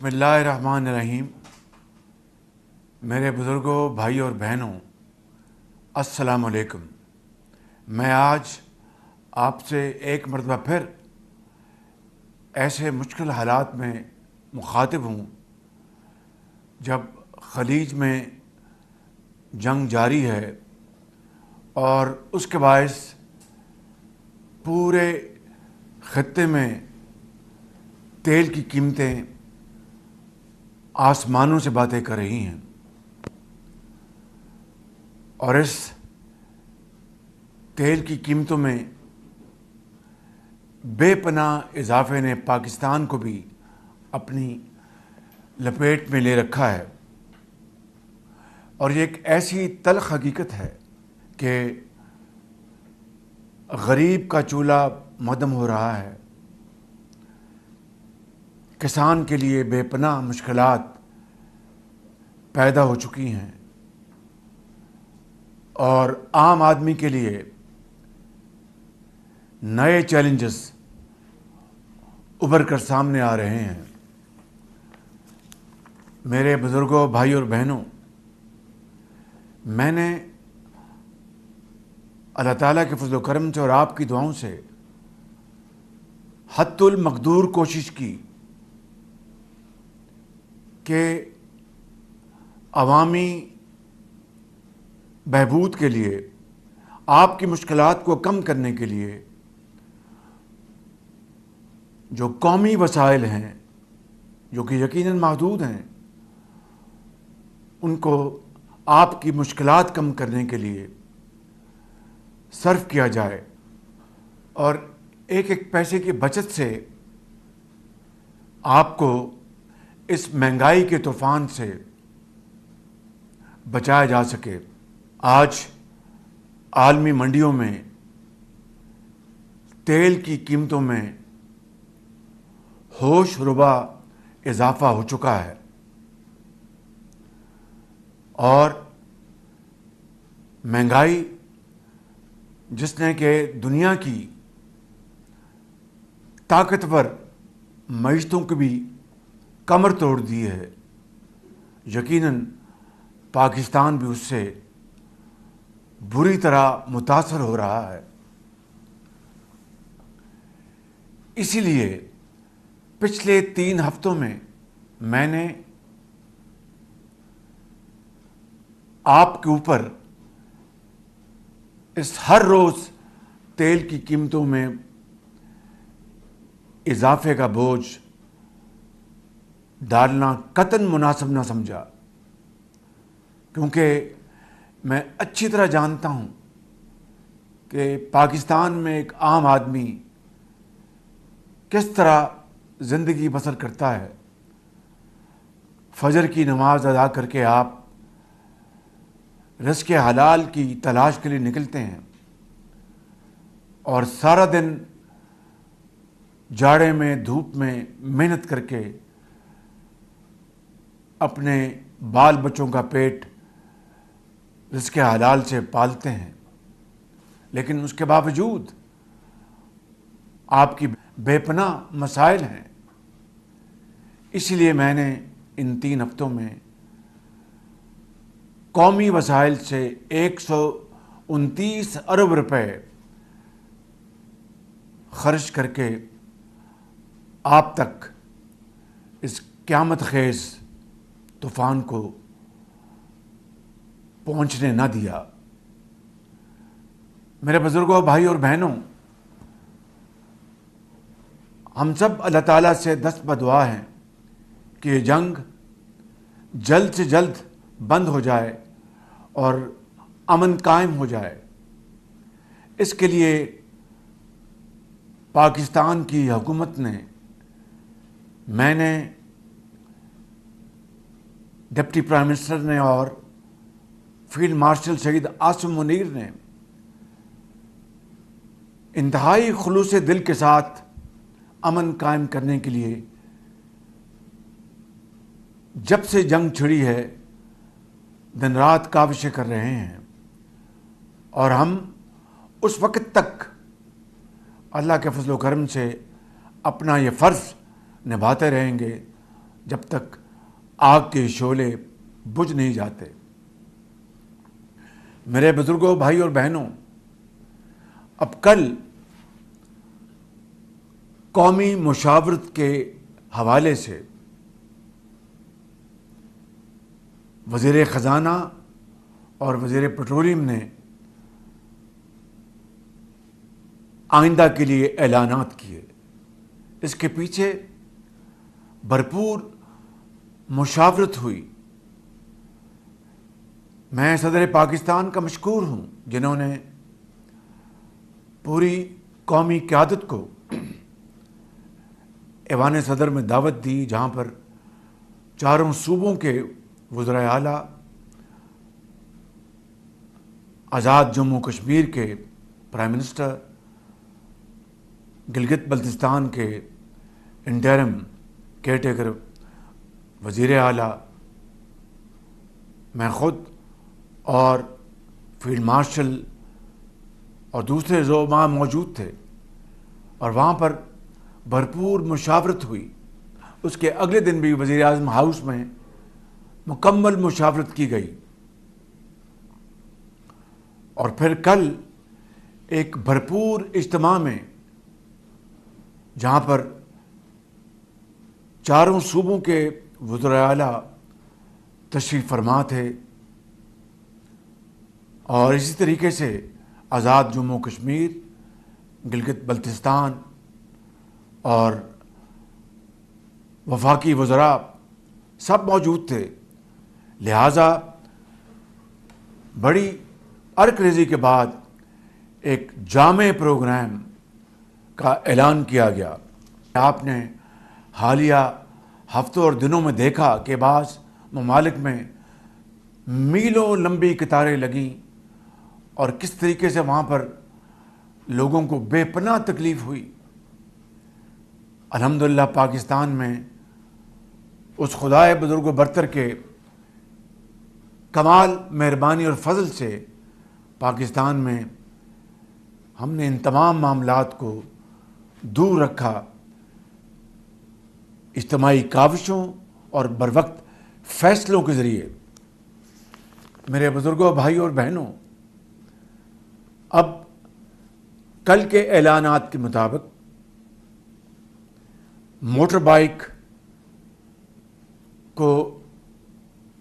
اللہ الرحمن الرحیم۔ میرے بزرگوں، بھائی اور بہنوں، السلام علیکم۔ میں آج آپ سے ایک مرتبہ پھر ایسے مشکل حالات میں مخاطب ہوں جب خلیج میں جنگ جاری ہے اور اس کے باعث پورے خطے میں تیل کی قیمتیں آسمانوں سے باتیں کر رہی ہیں، اور اس تیل کی قیمتوں میں بے پناہ اضافے نے پاکستان کو بھی اپنی لپیٹ میں لے رکھا ہے۔ اور یہ ایک ایسی تلخ حقیقت ہے کہ غریب کا چولہا مدھم ہو رہا ہے، کسان کے لیے بے پناہ مشکلات پیدا ہو چکی ہیں، اور عام آدمی کے لیے نئے چیلنجز ابھر کر سامنے آ رہے ہیں۔ میرے بزرگوں، بھائی اور بہنوں، میں نے اللہ تعالیٰ کے فضل و کرم سے اور آپ کی دعاؤں سے حد المقدور کوشش کی کہ عوامی بہبود کے لیے، آپ کی مشکلات کو کم کرنے کے لیے جو قومی وسائل ہیں، جو کہ یقیناً محدود ہیں، ان کو آپ کی مشکلات کم کرنے کے لیے صرف کیا جائے، اور ایک ایک پیسے کی بچت سے آپ کو اس مہنگائی کے طوفان سے بچایا جا سکے۔ آج عالمی منڈیوں میں تیل کی قیمتوں میں ہوش ربا اضافہ ہو چکا ہے، اور مہنگائی جس نے کہ دنیا کی طاقتور معیشتوں کی بھی کمر توڑ دی ہے، یقیناً پاکستان بھی اس سے بری طرح متاثر ہو رہا ہے۔ اسی لیے پچھلے 3 ہفتوں میں نے آپ کے اوپر اس ہر روز تیل کی قیمتوں میں اضافے کا بوجھ ڈالنا قطعاً مناسب نہ سمجھا، کیونکہ میں اچھی طرح جانتا ہوں کہ پاکستان میں ایک عام آدمی کس طرح زندگی بسر کرتا ہے۔ فجر کی نماز ادا کر کے آپ رزق حلال کی تلاش کے لیے نکلتے ہیں، اور سارا دن جاڑے میں، دھوپ میں محنت کر کے اپنے بال بچوں کا پیٹ رزق حلال سے پالتے ہیں، لیکن اس کے باوجود آپ کی بے پناہ مسائل ہیں۔ اسی لیے میں نے ان 3 ہفتوں میں قومی وسائل سے 129 ارب روپے خرچ کر کے آپ تک اس قیامت خیز طوفان کو پہنچنے نہ دیا۔ میرے بزرگوں، بھائی اور بہنوں، ہم سب اللہ تعالیٰ سے دست بدعا ہیں کہ یہ جنگ جلد سے جلد بند ہو جائے اور امن قائم ہو جائے۔ اس کے لیے پاکستان کی حکومت نے، میں نے، ڈپٹی پرائم منسٹر نے اور فیلڈ مارشل سید عاصم منیر نے انتہائی خلوص دل کے ساتھ امن قائم کرنے کے لیے جب سے جنگ چھڑی ہے دن رات کاوشیں کر رہے ہیں، اور ہم اس وقت تک اللہ کے فضل و کرم سے اپنا یہ فرض نبھاتے رہیں گے جب تک آگ کے شعلے بجھ نہیں جاتے۔ میرے بزرگوں، بھائی اور بہنوں، اب کل قومی مشاورت کے حوالے سے وزیر خزانہ اور وزیر پیٹرولیم نے آئندہ کے لیے اعلانات کیے۔ اس کے پیچھے بھرپور مشاورت ہوئی۔ میں صدر پاکستان کا مشکور ہوں جنہوں نے پوری قومی قیادت کو ایوان صدر میں دعوت دی، جہاں پر چاروں صوبوں کے وزرائے اعلیٰ، آزاد جموں کشمیر کے پرائم منسٹر، گلگت بلتستان کے انٹرم کیئر ٹیکر وزیر اعلیٰ، میں خود اور فیلڈ مارشل اور دوسرے زعماء موجود تھے، اور وہاں پر بھرپور مشاورت ہوئی۔ اس کے اگلے دن بھی وزیر اعظم ہاؤس میں مکمل مشاورت کی گئی، اور پھر کل ایک بھرپور اجتماع میں جہاں پر چاروں صوبوں کے وزرائے اعلیٰ تشریف فرما تھے، اور اسی طریقے سے آزاد جموں کشمیر، گلگت بلتستان اور وفاقی وزراء سب موجود تھے۔ لہٰذا بڑی عرق ریزی کے بعد ایک جامع پروگرام کا اعلان کیا گیا۔ آپ نے حالیہ ہفتوں اور دنوں میں دیکھا کہ بعض ممالک میں میلوں لمبی قطاریں لگیں، اور کس طریقے سے وہاں پر لوگوں کو بے پناہ تکلیف ہوئی۔ الحمدللہ پاکستان میں اس خدائے بزرگ و برتر کے کمال مہربانی اور فضل سے پاکستان میں ہم نے ان تمام معاملات کو دور رکھا، اجتماعی کاوشوں اور بروقت فیصلوں کے ذریعے۔ میرے بزرگوں، بھائی اور بہنوں، اب کل کے اعلانات کے مطابق موٹر بائک کو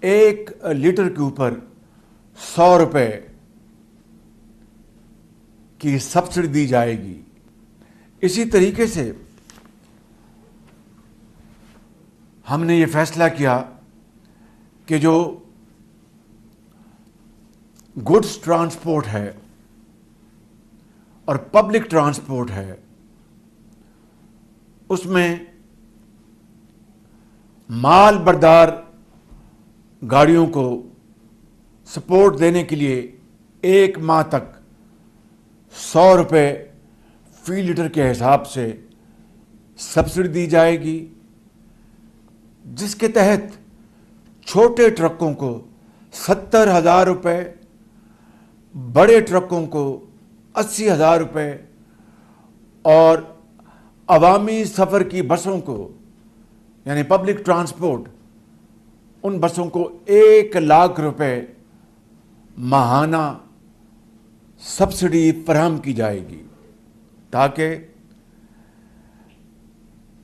1 لیٹر کے اوپر 100 روپے کی سبسڈی دی جائے گی۔ اسی طریقے سے ہم نے یہ فیصلہ کیا کہ جو گڈس ٹرانسپورٹ ہے اور پبلک ٹرانسپورٹ ہے، اس میں مال بردار گاڑیوں کو سپورٹ دینے کے لیے 1 ماہ تک 100 روپے فی لیٹر کے حساب سے سبسڈی دی جائے گی، جس کے تحت چھوٹے ٹرکوں کو 70,000 روپے، بڑے ٹرکوں کو 80,000 روپے، اور عوامی سفر کی بسوں کو یعنی پبلک ٹرانسپورٹ ان بسوں کو 1 لاکھ روپے ماہانہ سبسڈی فراہم کی جائے گی، تاکہ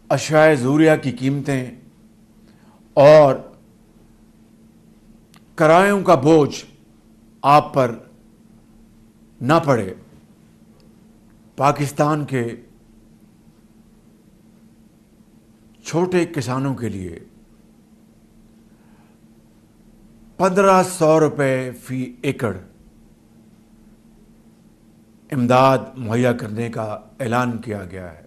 اشیاء ضروریہ کی قیمتیں اور کرایوں کا بوجھ آپ پر نہ پڑے۔ پاکستان کے چھوٹے کسانوں کے لیے 1,500 روپے فی ایکڑ امداد مہیا کرنے کا اعلان کیا گیا ہے۔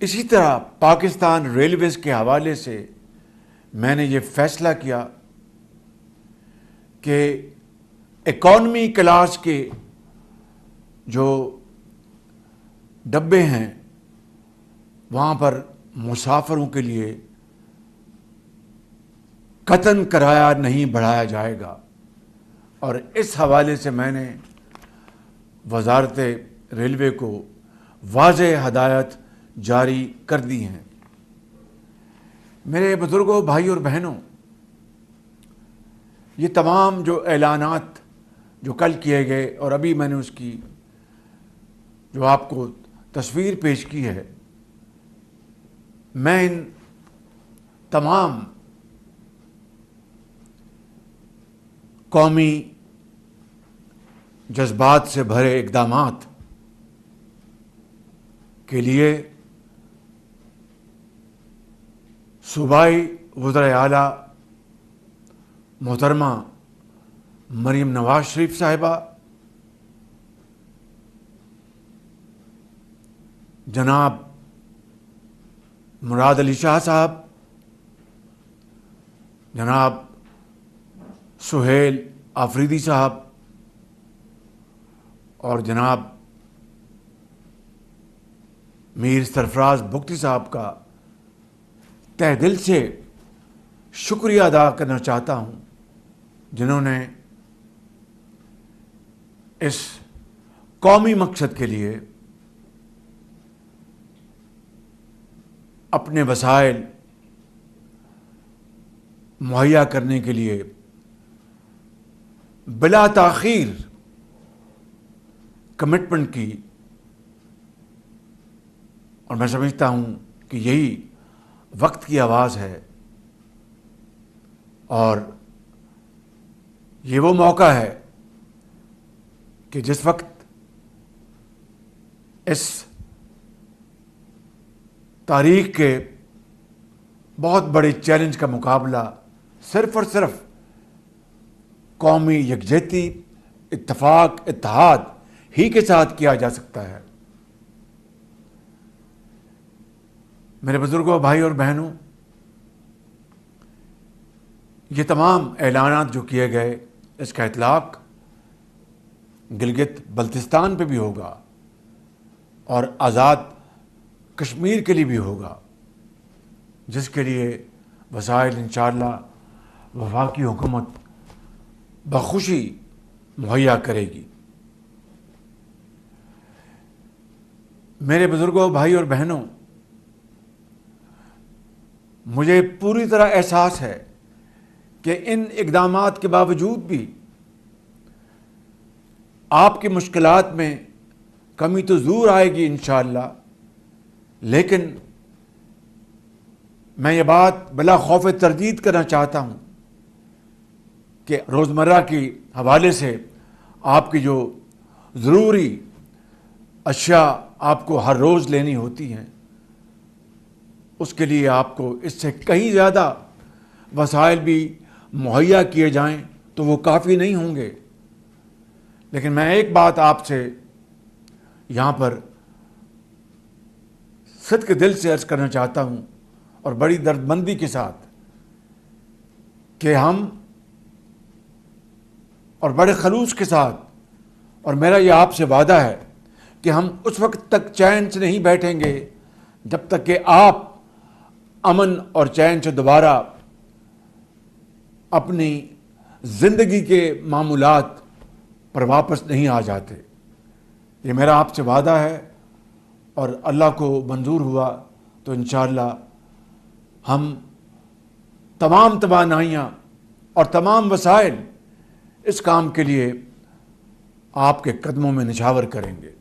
اسی طرح پاکستان ریلویز کے حوالے سے میں نے یہ فیصلہ کیا کہ اکانومی کلاس کے جو ڈبے ہیں وہاں پر مسافروں کے لیے قطعاً کرایہ نہیں بڑھایا جائے گا، اور اس حوالے سے میں نے وزارت ریلوے کو واضح ہدایت جاری کر دی ہیں۔ میرے بزرگوں، بھائی اور بہنوں، یہ تمام جو اعلانات جو کل کیے گئے اور ابھی میں نے اس کی جو آپ کو تصویر پیش کی ہے، میں ان تمام قومی جذبات سے بھرے اقدامات کے لیے صوبائی وزرائے اعلیٰ محترمہ مریم نواز شریف صاحبہ، جناب مراد علی شاہ صاحب، جناب سہیل آفریدی صاحب اور جناب میر سرفراز بگٹی صاحب کا تہ دل سے شکریہ ادا کرنا چاہتا ہوں، جنہوں نے اس قومی مقصد کے لیے اپنے وسائل مہیا کرنے کے لیے بلا تاخیر کمٹمنٹ کی، اور میں سمجھتا ہوں کہ یہی وقت کی آواز ہے اور یہ وہ موقع ہے کہ جس وقت اس تاریخ کے بہت بڑے چیلنج کا مقابلہ صرف اور صرف قومی یکجہتی، اتفاق، اتحاد ہی کے ساتھ کیا جا سکتا ہے۔ میرے بزرگوں، بھائی اور بہنوں، یہ تمام اعلانات جو کیے گئے، اس کا اطلاق گلگت بلتستان پہ بھی ہوگا اور آزاد کشمیر کے لیے بھی ہوگا، جس کے لیے وسائل انشاءاللہ وفاقی حکومت بخوشی مہیا کرے گی۔ میرے بزرگوں، بھائی اور بہنوں، مجھے پوری طرح احساس ہے کہ ان اقدامات کے باوجود بھی آپ کی مشکلات میں کمی تو ضرور آئے گی انشاءاللہ، لیکن میں یہ بات بلا خوف تردید کرنا چاہتا ہوں کہ روزمرہ کی حوالے سے آپ کی جو ضروری اشیاء آپ کو ہر روز لینی ہوتی ہیں، اس کے لیے آپ کو اس سے کہیں زیادہ وسائل بھی مہیا کیے جائیں تو وہ کافی نہیں ہوں گے۔ لیکن میں ایک بات آپ سے یہاں پر صدق دل سے عرض کرنا چاہتا ہوں اور بڑی دردمندی کے ساتھ کہ ہم اور بڑے خلوص کے ساتھ، اور میرا یہ آپ سے وعدہ ہے کہ ہم اس وقت تک چین سے نہیں بیٹھیں گے جب تک کہ آپ امن اور چین سے دوبارہ اپنی زندگی کے معمولات پر واپس نہیں آ جاتے۔ یہ میرا آپ سے وعدہ ہے، اور اللہ کو منظور ہوا تو انشاءاللہ ہم تمام توانائیاں اور تمام وسائل اس کام کے لیے آپ کے قدموں میں نچھاور کریں گے۔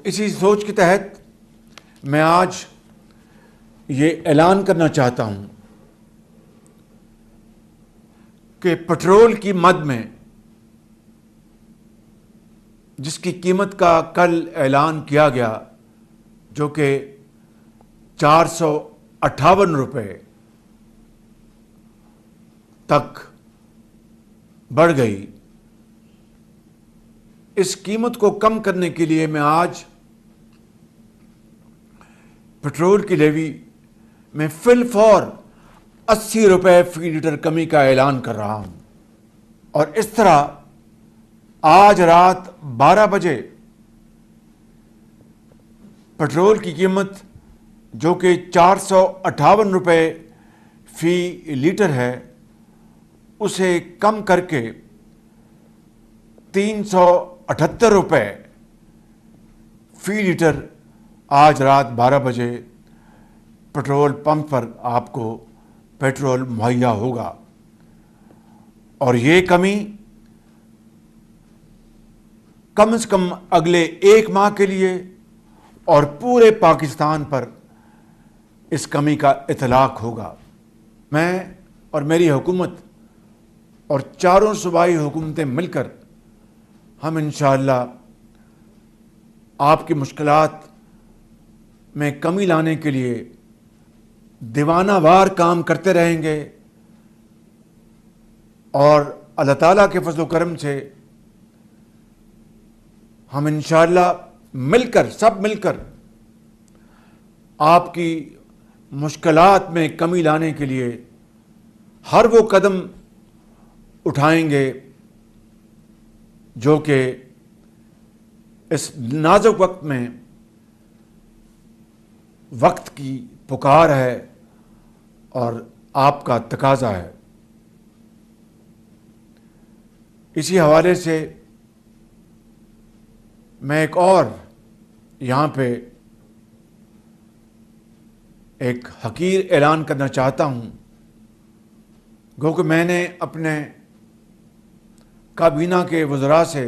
اسی سوچ کے تحت میں آج یہ اعلان کرنا چاہتا ہوں کہ پٹرول کی مد میں، جس کی قیمت کا کل اعلان کیا گیا جو کہ 458 روپے تک بڑھ گئی، اس قیمت کو کم کرنے کے لیے میں آج پٹرول کی لیوی میں فی الفور 80 روپے فی لیٹر کمی کا اعلان کر رہا ہوں، اور اس طرح آج رات 12 بجے پٹرول کی قیمت جو کہ 458 روپے فی لیٹر ہے، اسے کم کر کے 378 روپے فی لیٹر آج رات 12 بجے پٹرول پمپ پر آپ کو پیٹرول مہیا ہوگا، اور یہ کمی کم از کم اگلے 1 ماہ کے لیے اور پورے پاکستان پر اس کمی کا اطلاق ہوگا۔ میں اور میری حکومت اور چاروں صوبائی حکومتیں مل کر ہم انشاءاللہ آپ کی مشکلات میں کمی لانے کے لیے دیوانہ وار کام کرتے رہیں گے، اور اللہ تعالیٰ کے فضل و کرم سے ہم انشاءاللہ سب مل کر آپ کی مشکلات میں کمی لانے کے لیے ہر وہ قدم اٹھائیں گے جو کہ اس نازک وقت میں وقت کی پکار ہے اور آپ کا تقاضا ہے۔ اسی حوالے سے میں ایک اور یہاں پہ ایک حقیر اعلان کرنا چاہتا ہوں، گو کہ میں نے اپنے کابینہ کے وزراء سے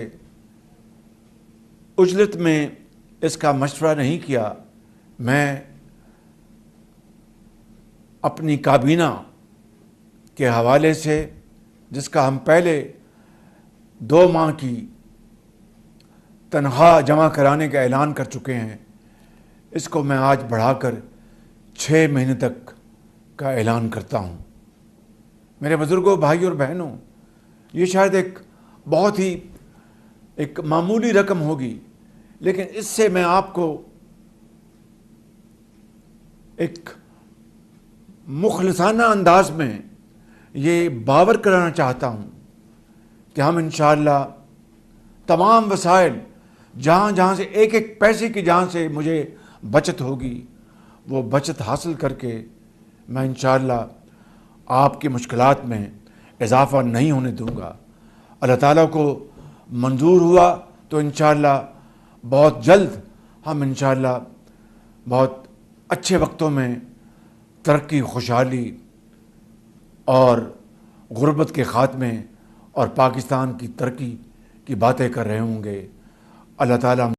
اجلت میں اس کا مشورہ نہیں کیا۔ میں اپنی کابینہ کے حوالے سے، جس کا ہم پہلے 2 ماہ کی تنخواہ جمع کرانے کا اعلان کر چکے ہیں، اس کو میں آج بڑھا کر 6 مہینے تک کا اعلان کرتا ہوں۔ میرے بزرگوں، بھائیوں اور بہنوں، یہ شاید بہت ہی ایک معمولی رقم ہوگی، لیکن اس سے میں آپ کو ایک مخلصانہ انداز میں یہ باور کرانا چاہتا ہوں کہ ہم انشاءاللہ تمام وسائل، جہاں جہاں سے ایک پیسے کی جہاں سے مجھے بچت ہوگی، وہ بچت حاصل کر کے میں انشاءاللہ آپ کی مشکلات میں اضافہ نہیں ہونے دوں گا۔ اللہ تعالیٰ کو منظور ہوا تو انشاءاللہ بہت جلد ہم انشاءاللہ بہت اچھے وقتوں میں ترقی، خوشحالی اور غربت کے خاتمے اور پاکستان کی ترقی کی باتیں کر رہے ہوں گے۔ اللہ تعالیٰ ہم